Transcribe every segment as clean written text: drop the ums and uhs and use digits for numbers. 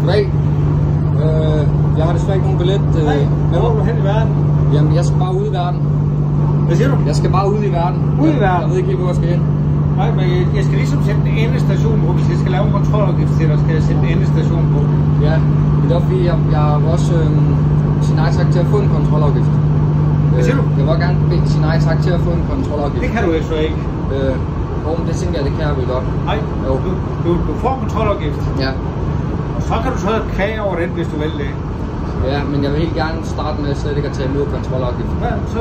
Goddag. Jeg har desværre ikke nogen billet. Hvor er du hen i verden? Jamen, jeg skal bare ud i verden. Hvad siger du? Jeg skal bare ud i verden. Ud i verden? Jeg ved ikke lige, hvor jeg skal hen. Nej, men jeg skal ligesom sætte en endestation på. Hvis jeg skal lave en kontrolafgift til dig, skal jeg sætte en endestation på. Ja, det er fordi, jeg vil også sige nej tak til at få en kontrolafgift. Hvad siger du? Jeg vil gerne sige nej tak til at få en kontrolafgift. Det kan du jo så ikke. Men det tænker jeg, det kan jeg vel godt. Nej, Jo. Du får en kontrolafgift. Ja. Og så kan du så klage over den, hvis du vil det. Ja, men jeg vil helt gerne starte med slet ikke at tage imod kontrolafgift. Ja, så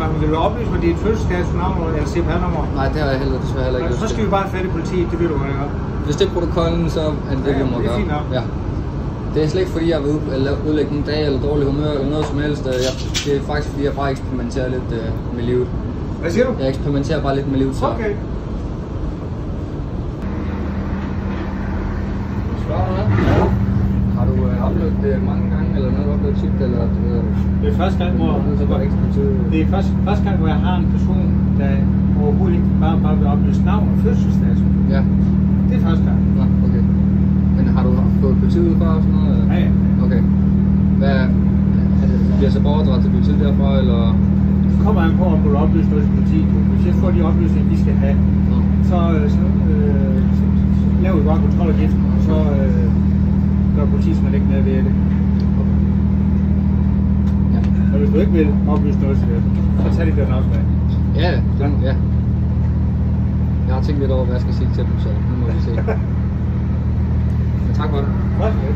man vil du oplyse med dit fødselsdagsnavn eller CPR-nummer. Nej, det har jeg desværre heller ikke. Så skal vi bare have fat i politiet, det ved du, hvad jeg gør. Hvis det er protokollen, så er det det, vi må gøre. Fint nok. Ja. Det er slet ikke fordi, jeg vil udlægge en dag eller dårlig humør eller noget som helst. Det er faktisk fordi, jeg bare eksperimenterer lidt med livet. Hvad siger du? Jeg eksperimenterer bare lidt med livet. Så. Okay. Har du oplevet det mange gange, eller noget, du har oplevet tit, eller? Det er første gang, hvor jeg har en person, der overhovedet ikke bare vil oplyse navn og fødselsdato. Ja. Det er første gang. Nå, okay. Men har du fået politiet ud fra og sådan noget? Ja, ja. Okay. Bliver så beordret til politiet derfra, eller? Det kommer an på, om du vil oplyse noget til politiet. Hvis jeg får de oplysninger, de skal have, så laver vi bare kontrolafgiften, og så gør politiet man ikke mere ved det. Ja. Og hvis du ikke vil oplyse noget til det, så tager de den også med. Ja, ja. Jeg har tænkt lidt over, hvad jeg skal sige til dem, så nu må vi se. Men tak for det. Godt, ja.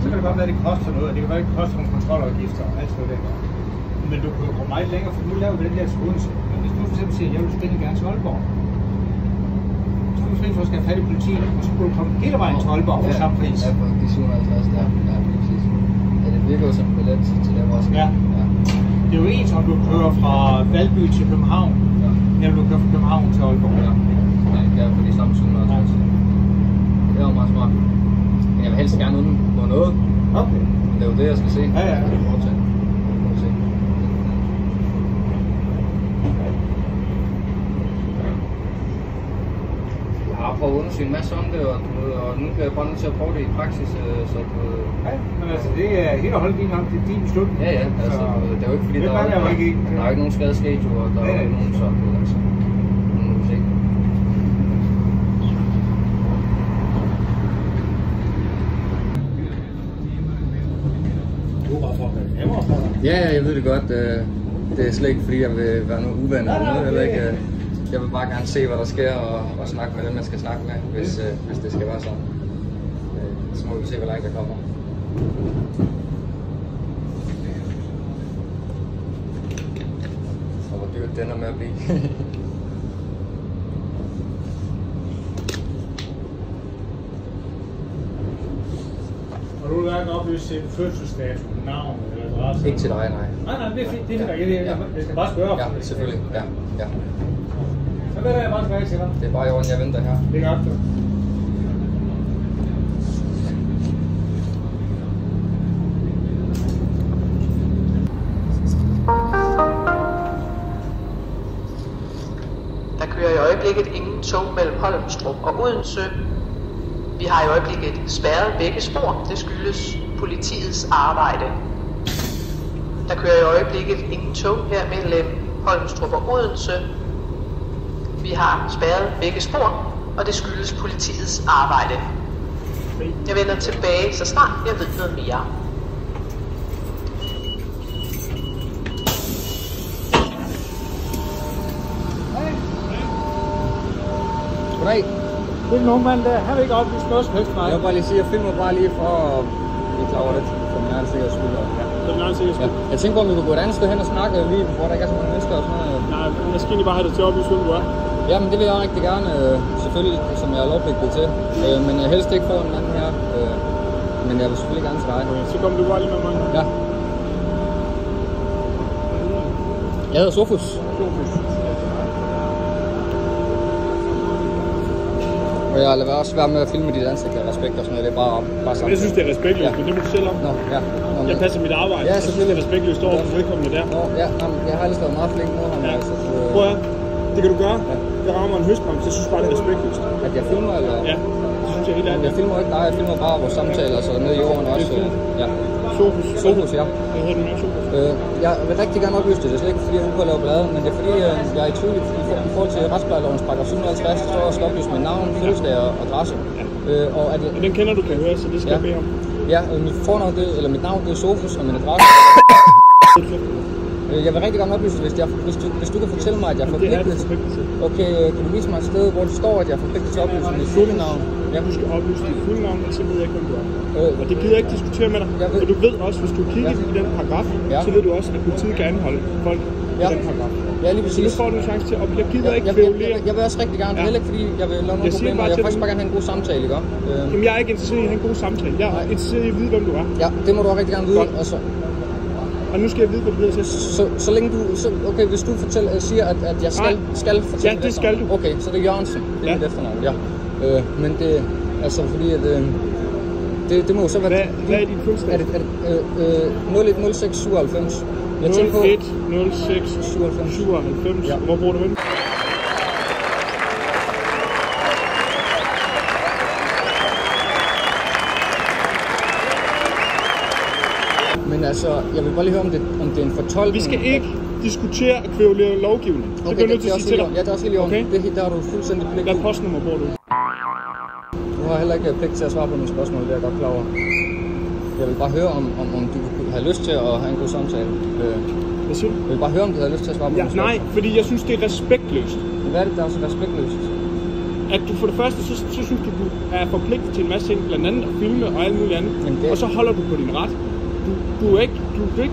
Så kan det godt være, at det koster noget, og det kan være, at det koster nogle kontrolafgifter og alt sådan noget. Men du kan jo komme meget længere, for nu laver vi den der til Odense. Men hvis du for eksempel siger, at jeg vil spille gerne til Aalborg, så du for skal have fat i politiet, og så kunne du komme hele vejen til Aalborg for samme pris. Ja, for de 57 der. Ja, præcis. Ja, det virker jo som en billet til dem også. Ja. Det er jo en, som du kører fra Valby til København. Ja. Eller du kører fra København til Aalborg. Ja, det kan jeg for de samme 750. Det er jo meget smart. Men jeg vil helst gerne undgå noget. Okay. Det er jo det, jeg skal se. Ja, ja. Jeg har prøvet at undersøge en masse om det, og nu bliver jeg bare nødt til at prøve det i praksis, så du... Ja, men altså det er helt og holdt din om, det er din beslutning. Ja, altså det er jo ikke fordi, der er ikke nogen skade sket jo, og der er jo ikke nogen sådan, altså. Nu må vi se. Ja, jeg ved det godt. Det er slet ikke fordi, jeg vil være noget uvenner eller noget. Eller ikke. Jeg vil bare gerne se, hvad der sker, og snakke med dem, jeg skal snakke med, hvis det skal være sådan. Så må vi se, hvor langt der kommer. Og hvor dyrt den er med at blive. Og du vil hverken oplyse til fødselsdato, navn eller adresse? Ikke til dig, nej. Nej, det er fint. Det er fint. Jeg skal bare spørge. Ja, selvfølgelig. Ja. Så vender jeg bare tilbage til dig. Det er bare i orden, jeg venter her. Det er godt, du. Der kører i øjeblikket ingen tog mellem Holmstrup og Odense. Vi har i øjeblikket spærret begge spor. Det skyldes politiets arbejde. Der kører i øjeblikket ingen tog her mellem Holmstrup og Odense. Vi har spærret begge spor, og det skyldes politiets arbejde. Jeg vender tilbage, så snart jeg ved noget mere. Goddag. Det er den unge mand der. Han vil ikke oplyse noget som helst for mig. Jeg vil bare lige sige, at jeg filmer bare lige for at blive klar over det. For min egen sikkerheds skyld. For din egen sikkerheds skyld? Ja. Jeg tænker på, om vi kunne gå et andet sted hen og snakke lige, hvor der ikke er så mange mennesker og sådan noget. Nej, jeg skal egentlig bare have dig til at oplyse, hvem du er. Jamen, det vil jeg rigtig gerne, selvfølgelig, som jeg er lovpligtig til. Men jeg helst ikke får en anden her. Men jeg vil selvfølgelig gerne til dig. Okay, så kommer du bare lige med mig. Ja. Jeg hedder Sofus. Og jeg lader også være med at filme dit ansigt af respekt og sådan noget. Det er bare sammen. Jeg synes, det er respektløst, men det må du selv om. Nå, ja. Jeg passer mit arbejde. Ja, selvfølgelig. Jeg synes, det er respektløst over for vedkommende der. Nå, ja. Jeg har ellers været meget flink mod ham. Ja. Altså, Prøv at det kan du gøre. Ja. Det rammer en høstmam, så jeg synes bare, det er respektløst. At jeg filmer, eller? Ja, det synes jeg helt ærligt. Jeg filmer ikke dig, jeg filmer bare vores samtaler, altså nede i jorden også. Ja. Sofus, ja. Hvad hedder den med Sofus? Jeg vil rigtig gerne oplyse det. Det er slet ikke fordi, jeg er ude på at lave blade, men det er fordi, jeg er i tvivl i forhold til retsplejelovens paragraf 750, der står også oplyse med navn, fødselsdag og adresse. Og at, den kender du, kan høre, så det skal jeg bede om. Ja, mit navn det er Sofus, og min adresse. Jeg vil rigtig gerne oplyse, hvis du kan fortælle mig, at jeg er forpligtet. Okay, kan du vise mig et sted, hvor det står, at jeg er forpligtet til at oplyse mit fulde navn? Ja, du skal oplyse dit fulde navn, og så ved jeg ikke, hvem du er. Og det gider jeg ikke diskutere med dig. For du ved også, hvis du kigger i den paragraf, så ved du også, at politiet kan anholde folk i den paragraf. Ja, lige præcis. Så nu får du en chance til at jeg gider ikke kvævlere. Jeg vil også rigtig gerne, heller ikke fordi jeg vil lave nogle problemer. Jeg vil faktisk bare gerne have en god samtale, ikke? Jamen, jeg er ikke interesseret i at have en god samtale. Jeg er interesseret i at vide, hvem du er. Ja, det må du også rigtig gerne vide. Og nu skal jeg vide, hvad du hedder til. Så længe du... okay, hvis du siger, at jeg skal fortælle... Ja, det skal du. Okay, så det er Jørgensen. Det er mit efternavn, ja. Men det... Altså, fordi at... Det må jo så være... Hvad er din fødselsdag? Er det 010697? 010697. Ja. Hvor bor du henne? Men altså, jeg vil bare lige høre, om det er en fortolkning. Vi skal ikke diskutere at kvævlere lovgivning. Okay, det bliver nødt til at sige til dig. Ja, det er også lige okay. Der har du fuldstændig pligt. Hvad postnummer bor du? Du har heller ikke pligt til at svare på mine spørgsmål, det er jeg godt klar over. Jeg vil bare høre, om du har lyst til at have en god samtale. Hvad siger du? Jeg vil bare høre, om du har lyst til at svare på mine spørgsmål. Nej, fordi jeg synes, det er respektløst. Hvad er det, der er så respektløst? At du for det første, så synes du er forpligtet til en masse ting, blandt andet at filme og alt muligt andet. Og så holder du på din ret. Du er ikke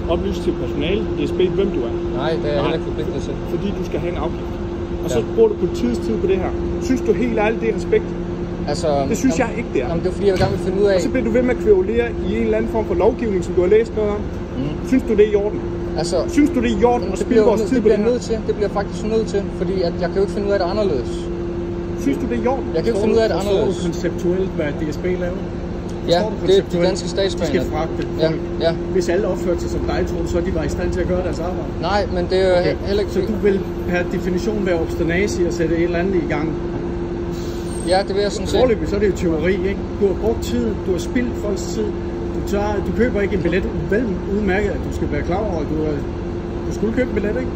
oplyst til personale i DSB, hvem du er. Nej, det er jeg heller ikke forpligtet til. Fordi du skal have en afgift. Og så bruger du politiets tid på det her. Synes du helt ærligt, det er respekt? Altså, det synes jeg ikke, det er. Jamen, det er fordi, jeg vil gerne finde ud af... Og så bliver du ved med at kvævlere i en eller anden form for lovgivning, som du har læst noget om. Synes du, det er i orden? Altså, synes du, det er i orden at spille vores tid på det her? Det bliver jeg faktisk nødt til, fordi at jeg kan jo ikke finde ud af det anderledes. Synes du, det er i orden? Jeg kan ikke finde ud af det anderledes. Forstår du konceptuelt, hvad DSB laver? Ja, det er de danske statsbaner. De skal fragte folk. Ja. Hvis alle opførte sig som dig, tror du så, de var i stand til at gøre deres arbejde? Nej, men det er jo heller ikke... Så du vil per definition være obsternasi og sætte et eller andet i gang? Ja, det vil jeg sådan set. Foreløbig, så er det jo teori, ikke? Du har brugt tid, du har spildt folks tid. Du køber ikke en billet, vel udmærket, at du skal være klar over, at du skulle købe en billet, ikke?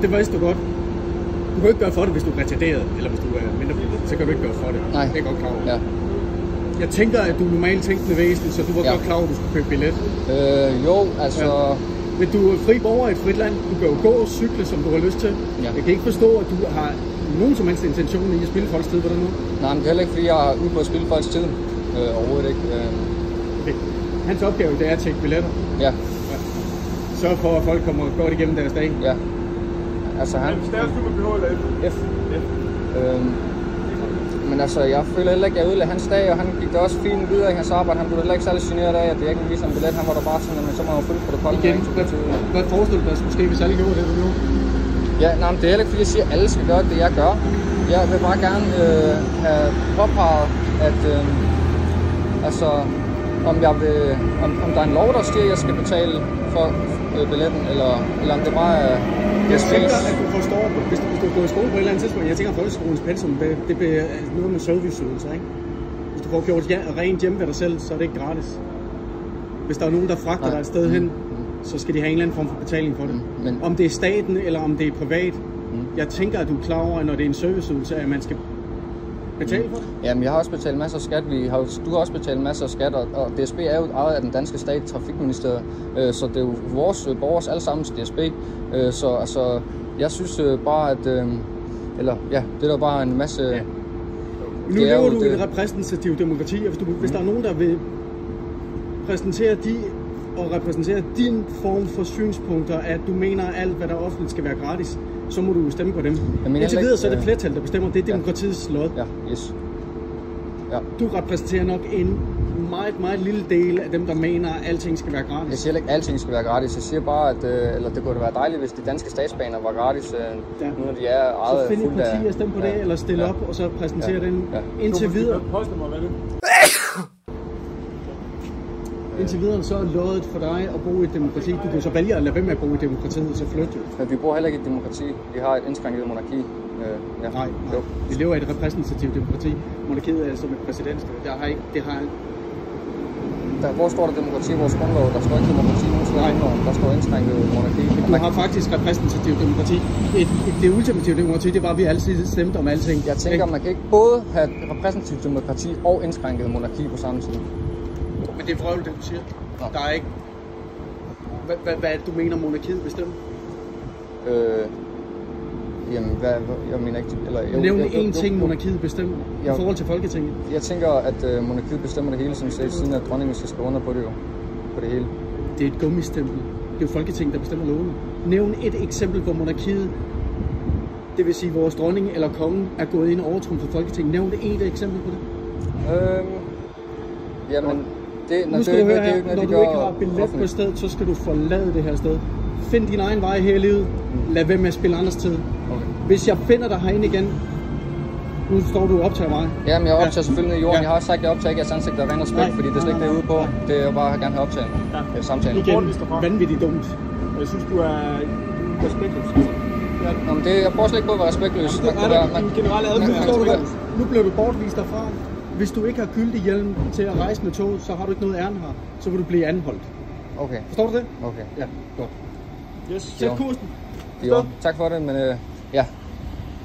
Det vidste du godt. Du kan ikke gøre for det, hvis du er retarderet, eller hvis du er mindre billet, så kan du ikke gøre for det. Nej. Det er godt klar over. Ja. Jeg tænker, at du normalt tænkte væsen, så du var godt klar over, at du skulle købe billet. Jo, altså... Ja. Men du er fri borger i et frit land. Du kan jo gå og cykle, som du har lyst til. Ja. Jeg kan ikke forstå, at du har nogen som helst intention i at spille folks tid på den nu. Nej, men det er heller ikke, fordi jeg er ude på at spille folks tid. Overhovedet ikke. Okay. Hans opgave, det er at tjekke billetter. Ja. Sørg for, at folk kommer godt igennem deres dag. Ja. Altså han... Stavs du med BH eller F? Men altså, jeg føler heller ikke, at jeg ødelagde hans dag, og han gik da også fint videre i hans arbejde. Han blev heller ikke særlig generet af, at jeg ikke ville vise ham billet. Han var da bare sådan, men så må jeg jo følge protokollen. Igen, hvad forestiller du dig skulle ske, hvis alle gjorde det, du gjorde? Ja, nej, men det er heller ikke, fordi jeg siger, at alle skal gøre det, jeg gør. Jeg vil bare gerne have påpeget, at altså, om der er en lov, der siger, at jeg skal betale for billetten, eller om det bare er... Jeg tænker, at du forstår, hvis du går i skole på et eller andet tidspunkt, jeg tænker, at folkeskolens pensum, det bliver noget med serviceydelser, ikke? Hvis du får gjort rent hjemme ved dig selv, så er det ikke gratis. Hvis der er nogen, der fragter dig et sted hen, så skal de have en eller anden form for betaling for det. Men om det er staten, eller om det er privat, jeg tænker, at du er klar over, at når det er en serviceydelse, at man skal betale for det? Jamen, jeg har også betalt masser af skat. Du har også betalt masser af skat, og DSB er jo ejet af den danske stat, Trafikministeriet, så det er jo vores borgers allesammens DSB. Så altså, jeg synes bare, at... eller ja, det er da bare en masse... Ja. Nu lever du i det repræsentative demokrati, og hvis der er nogen, der vil repræsentere din form for synspunkter, at du mener, at alt, hvad der offentligt skal være gratis, så må du stemme på dem. Indtil videre, så er det flertal, der bestemmer. Det er demokratiets lod. Ja, yes. Ja. Du repræsenterer nok en meget, meget lille del af dem, der mener, at alting skal være gratis. Jeg siger ikke, at alting skal være gratis. Jeg siger bare, at eller det kunne være dejligt, hvis de danske statsbaner var gratis, nu når de er ejet fuldt af... Så find et parti og stemme på det, eller stille op, og så præsentere den indtil videre. Indtil videre så er loddet for dig at bo i et demokrati. Du kan så vælge at lade være med at bo i demokratiet, så flytte jo. Men vi bor heller ikke i et demokrati. Vi har et indskrænket monarki. Ja. Nej. Jo. Vi lever i et repræsentativt demokrati. Monarkiet er som et præsidentskab. Hvor står der demokrati i vores grundlov? Der står ikke demokrati nogen steder. Der står indskrænket monarki. Du har faktisk repræsentativt demokrati. Det ultimative demokrati, det var, at vi altid stemte om alting. Jeg tænker, man kan ikke både have repræsentativt demokrati og indskrænket monarki på samme tid. Men det er vrøvl, det du siger. Nå. Der er ikke... Hvad du mener, monarkiet bestemmer? Jamen, jeg mener ikke... Nævn én ting, monarkiet bestemmer i forhold til Folketinget. Jeg tænker, at monarkiet bestemmer det hele, siden at dronningen skal skrive under på det jo. På det hele. Det er et gummistempel. Det er jo Folketinget, der bestemmer lovene. Nævn et eksempel, hvor monarkiet, det vil sige vores dronning eller kongen, er gået ind og overtrumfet Folketinget. Nævn et eksempel på det. Jamen... Nu skal du høre her, når du ikke har billet på stedet, så skal du forlade det her sted. Find din egen vej her i livet. Lad være med at spille andres tid. Okay. Hvis jeg finder dig herinde igen, nu står du og optager mig. Jamen, jeg optager selvfølgelig ned i jorden. Ja. Jeg har også sagt, at jeg optager ikke jeres ansigt og ren respekt, fordi det er slet ikke det, jeg er ude på. Det er jeg bare gerne have optaget. Ja. Samtalen. Igen, vanvittigt dumt. Jeg synes, du er respektløs. Ja. Jamen, jeg prøver slet ikke på at være respektløs. Nu bliver du bortvist derfra. Hvis du ikke har gyldig hjelm til at rejse med toget, så har du ikke noget ærne her. Så vil du blive anholdt. Okay. Forstår du det? Okay. Ja, godt. Yes, sæt kursen. Jo, tak for det, men ja.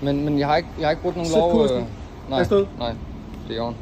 Men jeg har ikke brugt nogen lov. Sæt kursen. Nej, det er i orden.